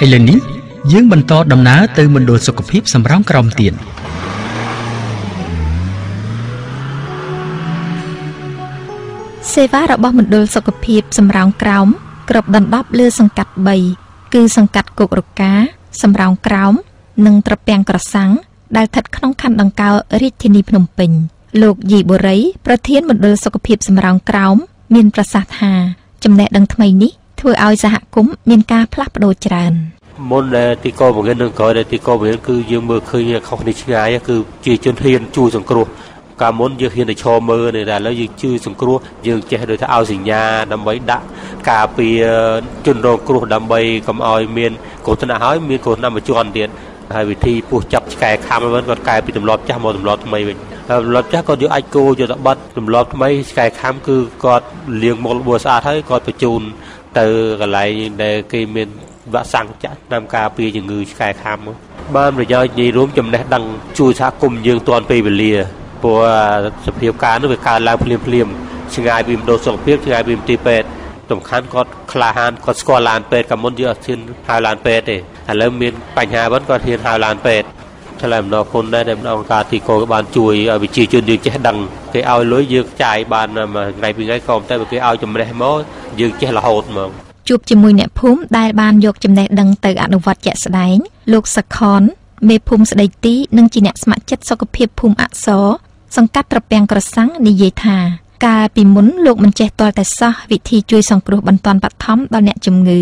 ឥឡូវនេះយើងបន្តដំណើរទៅមណ្ឌលសុខភាពសំរោងក្រោមទៀតសេវារបស់មណ្ឌលសុខភាពសំរោងក្រោមគ្របដណ្ដប់លើសង្កាត់3គឺសង្កាត់គោករកាសំរោងក្រោមនិងត្រពាំងក្រសាំងដែលស្ថិតក្នុងខណ្ឌដង្កោរាជធានីភ្នំពេញលោកយីបូរីប្រធានមណ្ឌលសុខភាពសំរោងក្រោមមានប្រសាសន៍ថាចំណេះដឹងថ្មីនេះធ្វើឲ្យសហគមន៍មានការផ្លាស់ប្ដូរច្រើនមុនទីកោបង្រៀននឹងក្រោយទីកោបង្រៀនគឺយើងមើលឃើញខុសគ្នាឆ្ងាយគឺជាជនហ៊ានជួយសង្គ្រោះកាលមុនយើងហ៊ានទៅឈរមើលនេះតែឥឡូវយើងជួយសង្គ្រោះយើងចេះដូចថាឲ្យសញ្ញាដើម្បីដាក់ការពារជនរងគ្រោះដើម្បីកុំឲ្យមានគ្រោះថ្នាក់ហើយមានគ្រោះថ្នាក់មួយជាន់ទៀតហើយវិធីពុះចាប់ឆ្កែខាំវិញគាត់កែពីទម្លាប់ចាស់មកទម្លាប់ថ្មីវិញទម្លាប់ចាស់គាត់យកអាចគោយកទៅបិទទម្លាប់ថ្មីឆ្កែខាំគឺគាត់លាងមកលបស្អាតហើយគាត់បញ្ជូនទៅកន្លែងដែលគេមានវ៉ាក់សាំងចាក់តាមការពារជំងឺឆ្កែខាំបានប្រយោជន៍និយាយរួមចំណេះដឹងជួយសហគមន៍យើងទាន់ពេលវេលាព្រោះសភាពការនោះវាកើតឡើងភ្លាមឆ្ងាយពីមណ្ឌលសុខភាពឆ្ងាយពីមន្ទីរពេទ្យសំខាន់គាត់ក្លាហានគាត់ស្គាល់ឡានពេទ្យកាលមុនយើងអត់ហ៊ានហៅឡានពេទ្យទេឥឡូវមានបញ្ហាវិញគាត់ហ៊ានហៅឡានពេទ្យឆ្លើយម្ដងគុណដែរដែលអង្គការទីកោបានជួយឲ្យវិជាជនយើងចេះដឹងគេឲ្យលុយយើងចាយបានមួយថ្ងៃពីរថ្ងៃក៏តែគេឲ្យចំណេះមកយើងចេះរហូតហ្មងជួបជាមួយអ្នកភូមិដែលបានយកចំណេះដឹងទៅអនុវត្តជាក់ស្ដែងលោកសខនមេភូមិស្ដីទីនិងជាអ្នកស្ម័គ្រចិត្តសុខភាពភូមិអក្សរសង្កាត់ត្រពាំងក្រសាំងនិយាយថាកាលពីមុនលោកមិនចេះទាល់តែសោះវិធីជួយសង្គ្រោះបន្ទាន់បឋមដល់អ្នកជំងឺ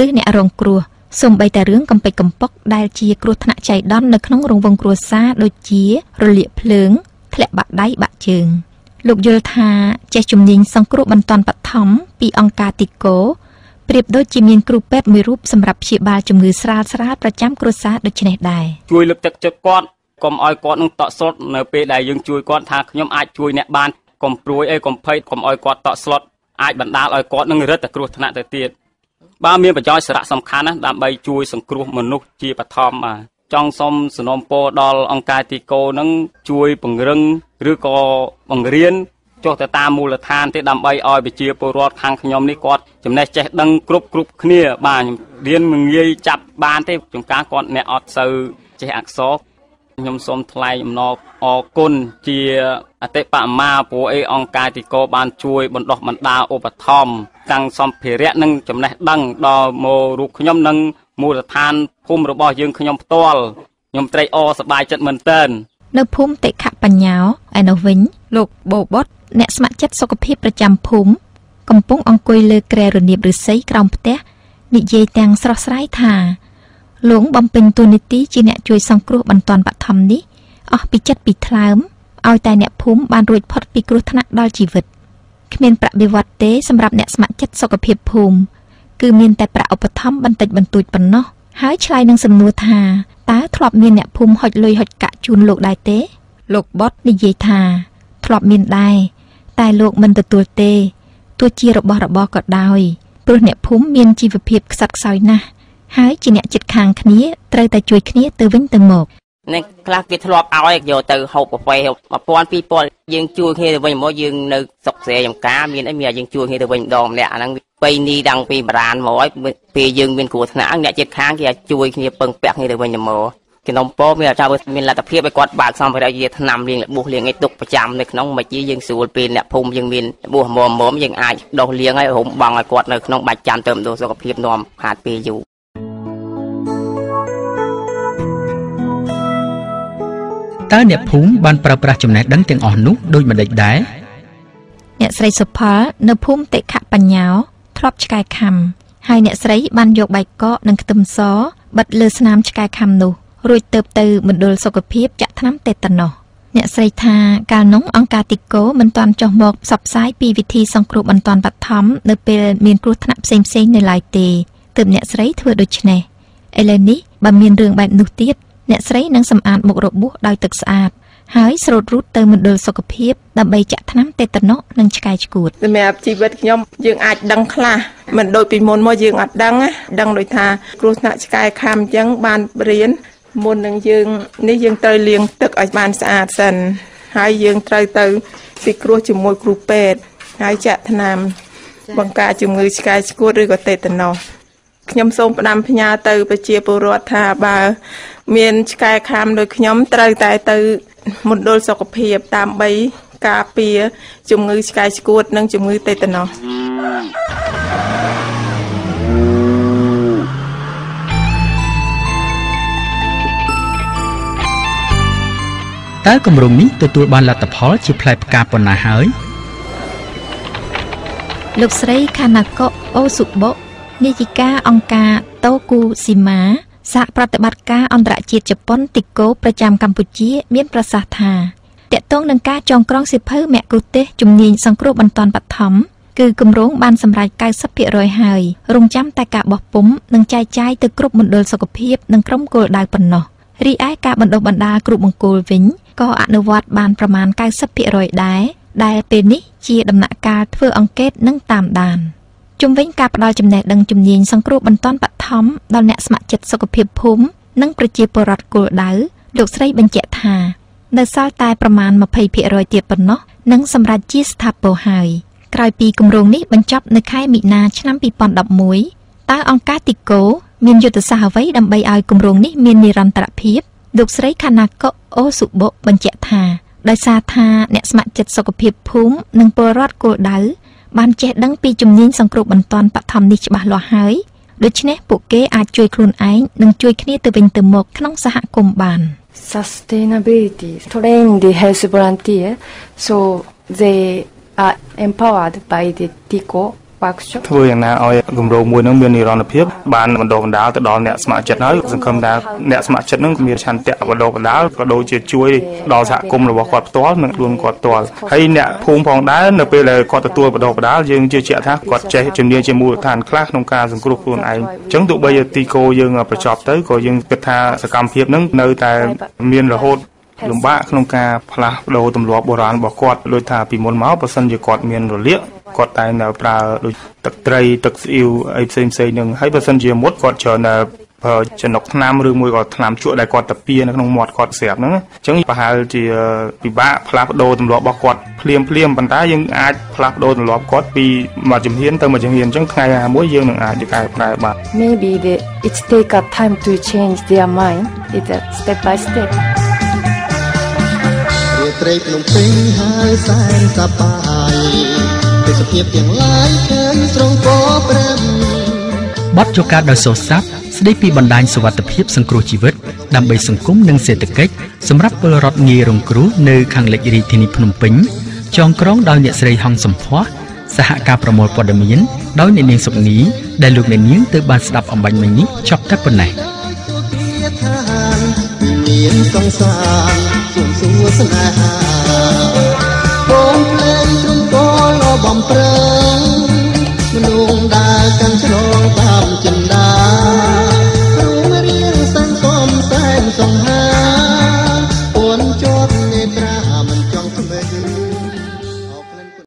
ឬអ្នករងគ្រោះសូម្បីតែរឿងកំពេចកំប៉ុកដែលជាគ្រោះថ្នាក់ចៃដន្យនៅក្នុងរង្វង់គ្រួសារដូចជារលាកភ្លើងធ្លាក់បាក់ដៃបាក់ជើងលោកយល់ថាចេះជំនាញសង្គ្រោះបន្ទាន់បឋមពីអង្គការទីកោប្រៀបដូចជាមានគ្រូពេទ្យមួយរូបសម្រាប់ព្យាបាលជំងឺស្រាលប្រចាំគ្រួសារដូចនេះដែរជួយលើកទឹកចិត្តគាត់កុំឲ្យគាត់នឹងតក់ស្លុតនៅពេលដែលយើងជួយគាត់ថាខ្ញុំអាចជួយអ្នកបានកុំព្រួយអីកុំភ័យកុំឲ្យគាត់តក់ស្លុតអាចបណ្ដាលឲ្យគាត់នឹងរឹតតែគ្រោះថ្នាក់ទៅទៀតបើមានប្រយោជន៍សារៈសំខាន់ណាស់ដើម្បីជួយសង្គ្រោះមនុស្សជាបឋមបាទចង់សូមសំណូមពរដល់អង្គការទីកោនឹងជួយពង្រឹងឬក៏បង្រៀនចុះទៅតាមមូលដ្ឋានទេដើម្បីឲ្យប្រជាពលរដ្ឋខាងខ្ញុំនេះគាត់ចំណេះចេះដឹងគ្រប់គ្នាបាទរៀនមិនងាយចាប់បានទេជួនកាលគាត់អ្នកអត់សូវចេះអក្សរខ្ញុំសូមថ្លែងអំណរអគុណជាអតិបមាព្រោះអង្គការទីកោបានជួយបណ្ដុះបណ្ដាលឧបត្ថម្ភតាំងសម្ភារៈនិងចំណេះដឹងដល់មករូបខ្ញុំនិងមូលដ្ឋានភូមិរបស់យើងខ្ញុំផ្ទាល់ខ្ញុំត្រេកអរសប្បាយចិត្តមែនទែននៅភូមិតិខបញ្ញោឯនោះវិញលោកបូបុតអ្នកស្ម័គ្រចិត្តសុខភាពប្រចាំភូមិកំពុងអង្គុយលើគ្រែរនាបឫស្សីក្រោមផ្ទះនិយាយទាំងស្រស់ស្រាយថាលោកបំពេញតួនាទីជាអ្នកជួយសង្គ្រោះបន្ទាន់បឋមនេះអស់ពីចិត្តពីថ្លើមឲ្យតែអ្នកភូមិបានរួចផុតពីគ្រោះថ្នាក់ដល់ជីវិតគ្មានប្រាក់បៀវត្សទេសម្រាប់អ្នកស្ម័គ្រចិត្តសុខភាពភូមិគឺមានតែប្រាក់ឧបត្ថម្ភបន្តិចបន្តួចប៉ុណ្ណោះហើយឆ្លើយនឹងសំណួរថាតើធ្លាប់មានអ្នកភូមិហុចលុយហុចកាក់ជូនលោកដែរទេលោកបុតនិយាយថាធ្លាប់មានដែរតែលោកមិនទទួលទេទោះជារបស់របរក៏ដោយព្រោះអ្នកភូមិមានជីវភាពខ្សត់ខ្សោយណាស់ហើយជាអ្នកចិត្តខាងគ្នាត្រូវតែជួយគ្នាទៅវិញទៅមកអ្នកខ្លះគេធ្លាប់ឲ្យយកទៅហូបកាហ្វេ1000 2000យើងជួយគ្នាទៅវិញមកយើងនៅសុកស្រែចំការមានអីមានយើងជួយគ្នាទៅវិញម្ដងម្នាក់អាហ្នឹងពេលនេះដឹងពីបរានមកឲ្យពេលយើងមានគ្រោះថ្នាក់អ្នកចិត្តខាងគេជួយគ្នាពឹងពាក់គ្នាទៅវិញទៅមកខ្ញុំពោមានអាចមានលទ្ធភាពឲ្យគាត់បើកសម្ភារៈជាថ្នាំលាងលបួសលាងអីទុកប្រចាំនៅក្នុងមួយជាយើងស្រួលពេលអ្នកភូមិយើងមានបួសមុំយើងអាចដោះលាងឲ្យរុំបងឲ្យគាត់នៅក្នុងបាច់ចាំទៅមណ្ឌលសុខភាពនាំខាតពេលយូរតើអ្នកភូមិបានប្រើប្រាស់ចំណេះដឹងទាំងអស់នោះដូចម្តេចដែរអ្នកស្រីសុផលនៅភូមិតិខបញ្ញោធ្លាប់ឆ្កែខាំហើយអ្នកស្រីបានយកបាយកកនិងខ្ទឹមសបិទលើស្នាមឆ្កែខាំនោះរួចទៅមណ្ឌលសុខភាពចាក់ថ្នាំតេតាណូសអ្នកស្រីថាកាលនោះអង្គការទីកោមិនទាន់ចុះមកផ្សព្វផ្សាយពីវិធីសង្គ្រោះបន្ទាន់បឋមនៅពេលមានគ្រោះថ្នាក់ផ្សេងនៅឡើយទេទើបអ្នកស្រីធ្វើដូច្នេះឥឡូវនេះបើមានរឿងបែបនោះទៀតអ្នកស្រីនឹងសម្អាតមុខរបួសដោយទឹកស្អាតហើយស្រូតរូតទៅមណ្ឌលសុខភាពដើម្បីចាក់ថ្នាំតេតាណូសនិងឆ្កែឆ្កួតសម្រាប់ជីវិតខ្ញុំយើងអាចដឹងខ្លះមិនដូចពីមុនមកយើងអត់ដឹងដូចថាគ្រោះថ្នាក់ឆ្កែខាំអញ្ចឹងបានរៀនមុននឹងយើងនេះយើងត្រូវលាងទឹកឲ្យបានស្អាតសិនហើយយើងត្រូវទៅពិគ្រោះជាមួយគ្រូពេទ្យហើយចាក់ថ្នាំបង្ការជំងឺឆ្កែឆ្កួតឬក៏តេតាណូស ខ្ញុំសូមផ្ដាំផ្ញើទៅប្រជាពលរដ្ឋថាបើមានឆ្កែខាំដោយខ្ញុំត្រូវតែទៅមណ្ឌលសុខភាពដើម្បីការពារជំងឺឆ្កែឆ្កួតនិងជំងឺតេតាណូសតើគម្រោងនេះទទួលបានលទ្ធផលជាផ្លែផ្កាប៉ុណ្ណាហើយលោកស្រីខាណាកូអូស៊ូបូនាយិកាអង្គការតូគូស៊ីម៉ាសហប្រតិបត្តិការអន្តរជាតិជប៉ុនទីកូប្រចាំកម្ពុជាមានប្រសាសន៍ថាតកតងនឹងការចងក្រងសៀវភៅមគ្គុទ្ទេសក៍ជំនាញសង្គ្រោះបន្ទាន់បឋមគឺគម្រោងបានសម្រេច 90% ហើយរងចាំតែការបោះពុម្ពនិងចែកចាយទៅគ្រប់មណ្ឌលសុខភាពនិងក្រុមគោលដៅប៉ុណ្ណោះរីឯការបណ្ដុះបណ្ដាលគ្រូបង្គោលវិញក៏អនុវត្តបានប្រមាណ 90% ដែលពេលនេះជាដំណាក់កាលធ្វើអង្កេតនិងតាមដានជុំវិញការផ្ដល់ចំណេះដឹងជំនាញសង្គ្រោះបន្ទាន់បឋមដល់អ្នកស្ម័គ្រចិត្តសុខភាពភូមិនិងប្រជាពលរដ្ឋគោលដៅលោកស្រីបញ្ជាក់ថានៅសល់តែប្រមាណ 20% ទៀតប៉ុណ្ណោះនឹងសម្រេចជាស្ថាពរហើយក្រោយពីគម្រោងនេះបញ្ចប់នៅខែមិនិនាឆ្នាំ 2011 តើអង្គការទីកូមានយុទ្ធសាស្ត្រអ្វីដើម្បីឲ្យគម្រោងនេះមាននិរន្តរភាពលោកស្រីខាណាកូអូស៊ូបូបញ្ជាក់ថាដោយសារថាអ្នកស្ម័គ្រចិត្តសុខភាពភូមិនិងពលរដ្ឋគោលដៅបានចេះដឹងពីជំនាញសង្គ្រោះបន្ទាន់បឋមនេះច្បាស់លាស់ហើយដូច្នេះពួកគេអាចជួយខ្លួនឯងនិងជួយគ្នាទៅវិញទៅមកក្នុងសហគមន៍បាន Sustainability train the health volunteer so they are empowered by the TICO workshop ធ្វើយ៉ាងណាឲ្យគម្រោងមួយនឹងមាននិរន្តរភាពបានបណ្ដុះបណ្ដាលទៅដល់អ្នកស្ម័គ្រចិត្តហើយសង្ឃឹមថាអ្នកស្ម័គ្រចិត្តនឹងមានឆន្ទៈបណ្ដុះបណ្ដាលក៏ដូចជាជួយដល់សហគមន៍របស់គាត់ផ្ទាល់និងខ្លួនគាត់ផ្ទាល់ហើយអ្នកភូមិផងដែរនៅពេលដែលគាត់ទទួលបណ្ដុះបណ្ដាលយើងជឿជាក់ថាគាត់ចេះជំនាញជាមូលដ្ឋានខ្លះក្នុងការសង្គ្រោះខ្លួនឯងអញ្ចឹងទោះបីទីគោយើងបញ្ចប់ទៅក៏យើងគិតថាសកម្មភាពនឹងនៅតែមានរហូតលំបាកក្នុងការផ្លាស់ប្ដូរទម្លាប់បុរាណរបស់គាត់ដូចថាពីមុនមកបើសិនជាគាត់មានរលាកគាត់តែនៅប្រើដូចទឹកត្រីទឹកស្អ៊ីវអីផ្សេងៗនឹងហើយបើសិនជាមុតគាត់ច្រើនប្រើចំណុកថ្នាំឬមួយក៏ថ្នាំជក់ដែលគាត់តាពីនៅក្នុងមាត់គាត់ស្រាប់ហ្នឹងអញ្ចឹងប្រហែលជាពិបាកផ្លាស់ប្ដូរទម្លាប់របស់គាត់ភ្លាមប៉ុន្តែយើងអាចផ្លាស់ប្ដូរទម្លាប់គាត់ពីមួយជំហានទៅមួយជំហានអញ្ចឹងថ្ងៃណាមួយយើងនឹងអាចកែប្រែបាន Maybe it take a time to change their mind it's a step by stepត្រីភ្នំពេញហើយសែនសប្បាយទេសភាពទាំងឡាយឃើញស្រងពោព្រឹមបទចូលការដោយសូសាប់ស្ដីពីបណ្ដាញសុវត្ថិភាពសង្គ្រោះជីវិតដើម្បីសង្គមនិងសេដ្ឋកិច្ចសម្រាប់ពលរដ្ឋងាយរងគ្រោះនៅខាងលិចរាជធានីភ្នំពេញចងក្រងដោយអ្នកស្រីហងសំភ័សសហការប្រមូលព័ត៌មានដោយអ្នកនាងសុកនីដែលលោកអ្នកនាងទើបបានស្ដាប់អំបញ្ញមិញនេះចប់តែប៉ុណ្ណេះមានសង្សារជួនសួស្នេហាបងភ្លេងទ្រង់ពោលបំប្រឹងមនុស្សដើរកាន់ឆ្លងតាមចិន្តា